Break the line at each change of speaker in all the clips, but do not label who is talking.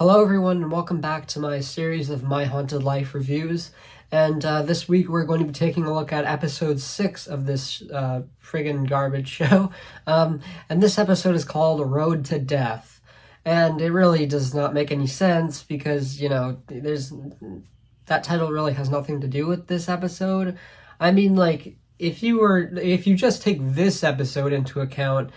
Hello everyone and welcome back to my series of My Haunted Life reviews. And this week we're going to be taking a look at episode 6 of this friggin' garbage show. And this episode is called Road to Death. And it really does not make any sense because, that title really has nothing to do with this episode. I mean, like, if you just take this episode into account,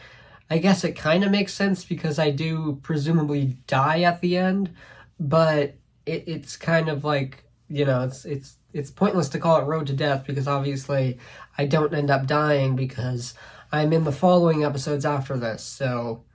I guess it kind of makes sense because I do presumably die at the end, but it's kind of like, it's pointless to call it Road to Death because obviously I don't end up dying because I'm in the following episodes after this, so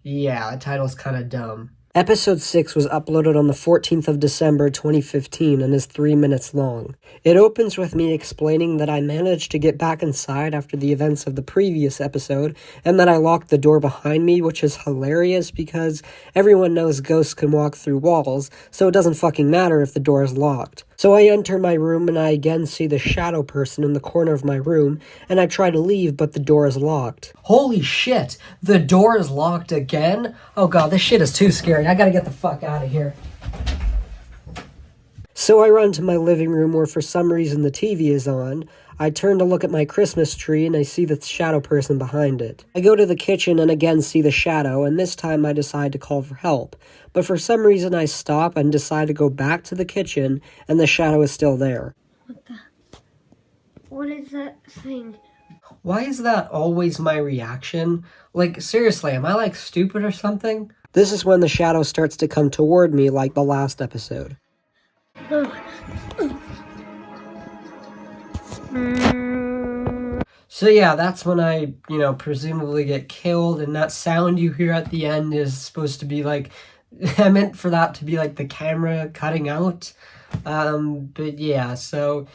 yeah, the title's kind of dumb. Episode 6 was uploaded on the 14th of December 2015 and is 3 minutes long. It opens with me explaining that I managed to get back inside after the events of the previous episode, and that I locked the door behind me, which is hilarious because everyone knows ghosts can walk through walls, so it doesn't fucking matter if the door is locked. So I enter my room and I again see the shadow person in the corner of my room, and I try to leave, but the door is locked. Holy shit! The door is locked again? Oh god, this shit is too scary. I gotta get the fuck out of here. So I run to my living room where for some reason the TV is on. I turn to look at my Christmas tree and I see the shadow person behind it. I go to the kitchen and again see the shadow, and this time I decide to call for help. But for some reason I stop and decide to go back to the kitchen, and the shadow is still there.
What is that thing?
Why is that always my reaction? Like, seriously, am I like stupid or something? This is when the shadow starts to come toward me like the last episode. So yeah, that's when I, presumably get killed, and that sound you hear at the end is supposed to be like, I meant for that to be like the camera cutting out. But yeah, so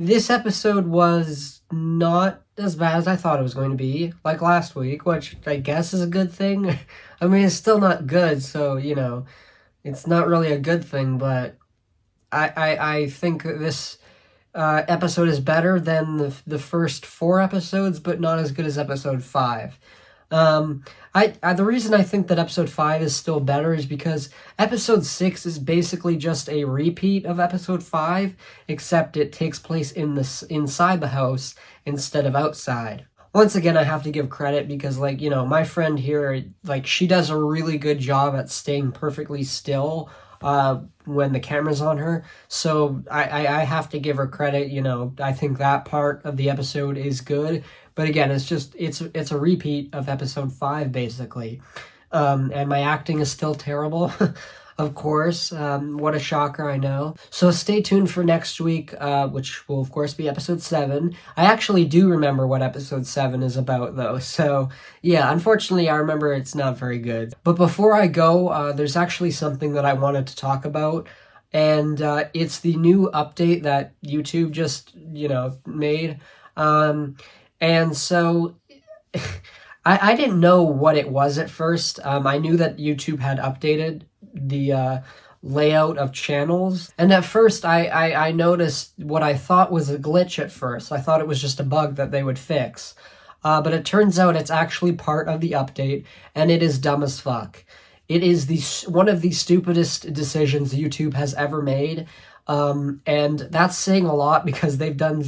this episode was not as bad as I thought it was going to be, like last week, which I guess is a good thing. I mean, it's still not good, so, it's not really a good thing, but I think this episode is better than the first 4 episodes, but not as good as episode 5. The reason I think that episode 5 is still better is because episode 6 is basically just a repeat of episode 5, except it takes place inside the house instead of outside. Once again, I have to give credit because, my friend here, she does a really good job at staying perfectly still when the camera's on her, so I have to give her credit. I think that part of the episode is good, but again, it's a repeat of episode 5 basically, and my acting is still terrible. Of course, what a shocker, I know. So stay tuned for next week, which will of course be episode 7. I actually do remember what episode 7 is about though, so yeah, unfortunately I remember it's not very good. But before I go, there's actually something that I wanted to talk about, and it's the new update that YouTube just, made. And so I didn't know what it was at first. I knew that YouTube had updated the layout of channels, and at first I noticed what I thought was a glitch at first. I thought it was just a bug that they would fix, but it turns out it's actually part of the update, and it is dumb as fuck. It is one of the stupidest decisions YouTube has ever made. And that's saying a lot because they've done,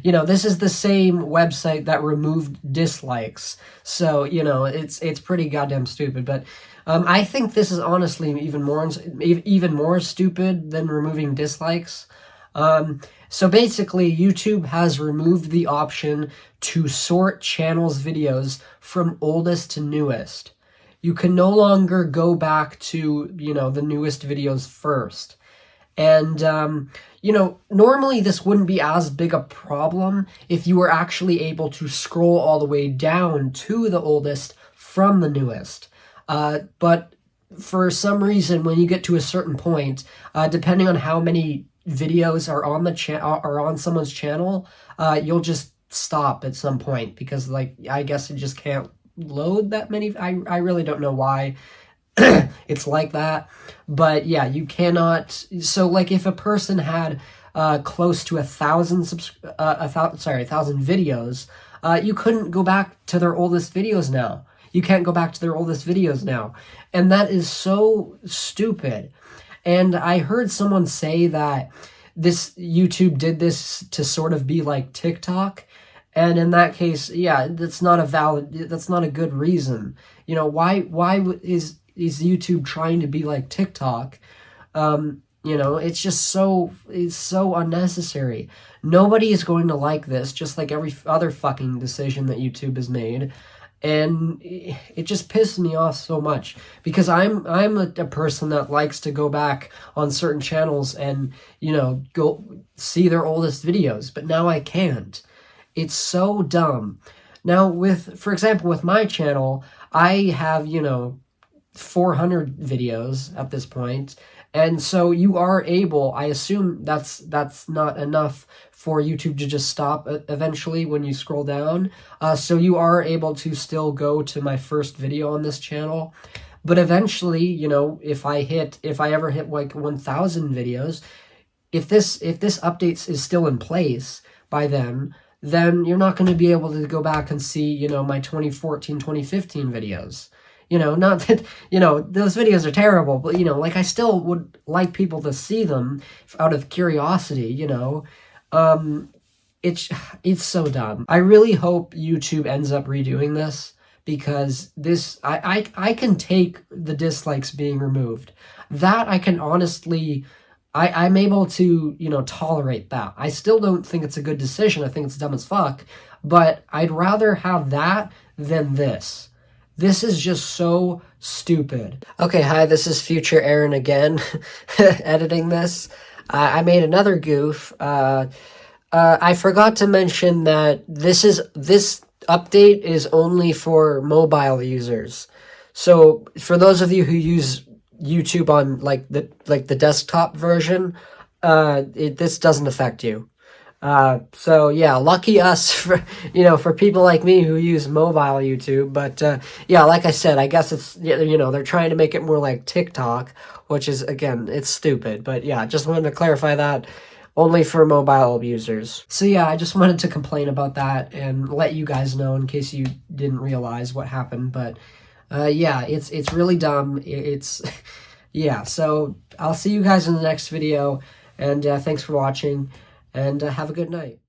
this is the same website that removed dislikes. So, it's pretty goddamn stupid. But I think this is honestly even more stupid than removing dislikes. So basically, YouTube has removed the option to sort channels' videos from oldest to newest. You can no longer go back to, the newest videos first. And, normally this wouldn't be as big a problem if you were actually able to scroll all the way down to the oldest from the newest. But for some reason, when you get to a certain point, depending on how many videos are on on someone's channel, you'll just stop at some point because, I guess it just can't load that many. I really don't know why it's like that, but yeah, you cannot. So if a person had close to 1,000 videos, you couldn't go back to their oldest videos now. You can't go back to their oldest videos now. And that is so stupid. And I heard someone say that this YouTube did this to sort of be like TikTok. And in that case, yeah, that's not a good reason. You know, why is YouTube trying to be like TikTok? You know, it's so unnecessary. Nobody is going to like this, just like every other fucking decision that YouTube has made. And it just pisses me off so much because I'm a person that likes to go back on certain channels and, you know, go see their oldest videos, but now I can't. It's so dumb. Now for example, with my channel, I have, you know, 400 videos at this point, and so you are able, I assume that's not enough for YouTube to just stop eventually when you scroll down, so you are able to still go to my first video on this channel. But eventually, you know, if I ever hit like 1,000 videos, if this updates is still in place by then you're not going to be able to go back and see, you know, my 2014, 2015 videos. You know, not that, you know, those videos are terrible, but, you know, like, I still would like people to see them out of curiosity, you know. It's so dumb. I really hope YouTube ends up redoing this, because I can take the dislikes being removed. That I can honestly, I'm able to, you know, tolerate that. I still don't think it's a good decision. I think it's dumb as fuck, but I'd rather have that than this. This is just so stupid. Okay, hi, this is future Aaron again, editing this. I made another goof. I forgot to mention that this update is only for mobile users. So for those of you who use YouTube on like the desktop version, this doesn't affect you. So yeah, lucky us for, you know, for people like me who use mobile YouTube. But yeah, like I said, I guess it's, you know, they're trying to make it more like TikTok, which is, again, it's stupid. But yeah, just wanted to clarify that, only for mobile users. So yeah, I just wanted to complain about that and let you guys know in case you didn't realize what happened. But yeah, it's really dumb. It's yeah, so I'll see you guys in the next video, and thanks for watching, and have a good night.